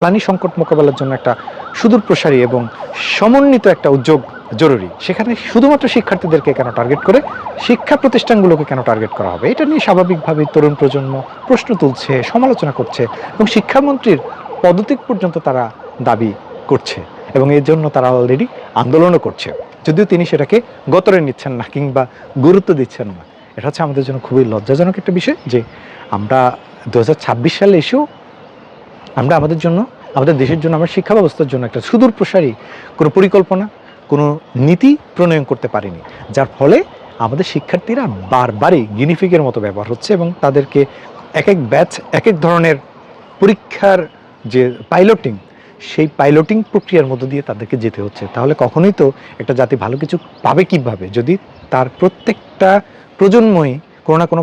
পানি সংকট মোকাবেলার জন্য একটা সুদূরপ্রসারী এবং সমন্বিত একটা উদ্যোগ জরুরি। সেখানে শুধুমাত্র শিক্ষার্থীদেরকে কেন টার্গেট করে, শিক্ষা প্রতিষ্ঠানগুলোকে কেন টার্গেট করা হবে, এটা নিয়ে স্বাভাবিকভাবেই তরুণ প্রজন্ম প্রশ্ন তুলছে, সমালোচনা করছে এবং শিক্ষামন্ত্রীর পদত্যাগ পর্যন্ত তারা দাবি করছে এবং এর জন্য তারা অলরেডি আন্দোলনও করছে, যদিও তিনি সেটাকে গতরে নিচ্ছেন না কিংবা গুরুত্ব দিচ্ছেন না। এটা হচ্ছে আমাদের জন্য খুবই লজ্জাজনক একটা বিষয় যে আমরা 2026 সালে এসেও আমরা আমাদের জন্য, আমাদের দেশের জন্য, আমার শিক্ষা ব্যবস্থার জন্য একটা সুদূরপ্রসারী কোনো পরিকল্পনা, কোনো নীতি প্রণয়ন করতে পারিনি, যার ফলে আমাদের শিক্ষার্থীরা বারবারই গিনিফিগের মতো ব্যবহার হচ্ছে এবং তাদেরকে এক এক ব্যাচ এক এক ধরনের পরীক্ষার যে পাইলটিং, সেই পাইলটিং প্রক্রিয়ার মধ্য দিয়ে তাদেরকে যেতে হচ্ছে। তাহলে কখনোই তো একটা জাতি ভালো কিছু পাবে কীভাবে, যদি তার প্রত্যেকটা প্রজন্মই কোনো না কোনো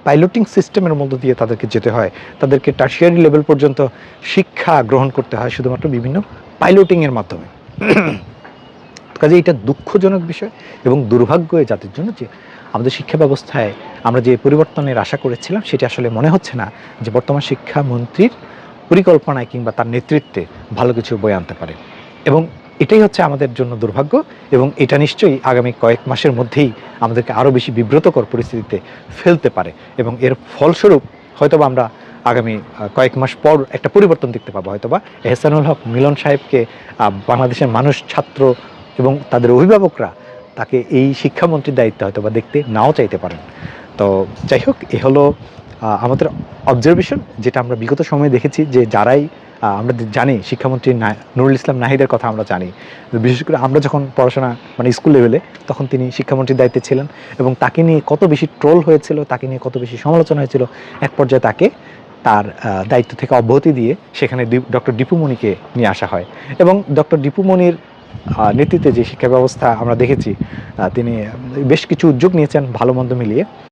পাইলটিং সিস্টেমের মধ্য দিয়ে তাদেরকে যেতে হয়, তাদেরকে টার্সিয়ারি লেভেল পর্যন্ত শিক্ষা গ্রহণ করতে হয় শুধুমাত্র বিভিন্ন পাইলটিংয়ের মাধ্যমে। কাজে এটা দুঃখজনক বিষয় এবং দুর্ভাগ্য এই জাতির জন্য যে আমাদের শিক্ষা ব্যবস্থায় আমরা যে পরিবর্তনের আশা করেছিলাম সেটি আসলে মনে হচ্ছে না যে বর্তমান শিক্ষামন্ত্রীর পরিকল্পনায় কিংবা তার নেতৃত্বে ভালো কিছু বয়ে আনতে পারে। এবং এটাই হচ্ছে আমাদের জন্য দুর্ভাগ্য এবং এটা নিশ্চয়ই আগামী কয়েক মাসের মধ্যেই আমাদেরকে আরও বেশি বিব্রতকর পরিস্থিতিতে ফেলতে পারে এবং এর ফলস্বরূপ হয়তোবা আমরা আগামী কয়েক মাস পর একটা পরিবর্তন দেখতে পাবো। হয়তোবা এহসানুল হক মিলন সাহেবকে বাংলাদেশের মানুষ, ছাত্র এবং তাদের অভিভাবকরা তাকে এই শিক্ষামন্ত্রীর দায়িত্ব হয়তো বা দেখতে নাও চাইতে পারেন। তো যাই হোক, এ হলো আমাদের অবজারভেশন, যেটা আমরা বিগত সময়ে দেখেছি যে যারাই আমরা জানি শিক্ষামন্ত্রী নুরুল ইসলাম নাহিদের কথা আমরা জানি, বিশেষ করে আমরা যখন পড়াশোনা মানে স্কুল লেভেলে, তখন তিনি শিক্ষামন্ত্রীর দায়িত্বে ছিলেন এবং তাকে নিয়ে কত বেশি ট্রোল হয়েছিল, তাকে নিয়ে কত বেশি সমালোচনা হয়েছিল। এক পর্যায়ে তাকে তার দায়িত্ব থেকে অব্যাহতি দিয়ে সেখানে ডক্টর দীপু মনিকে নিয়ে আসা হয় এবং ডক্টর দীপু মনির নেতৃত্বে যে শিক্ষা ব্যবস্থা আমরা দেখেছি, তিনি বেশ কিছু উদ্যোগ নিয়েছেন ভালো মন্দ মিলিয়ে।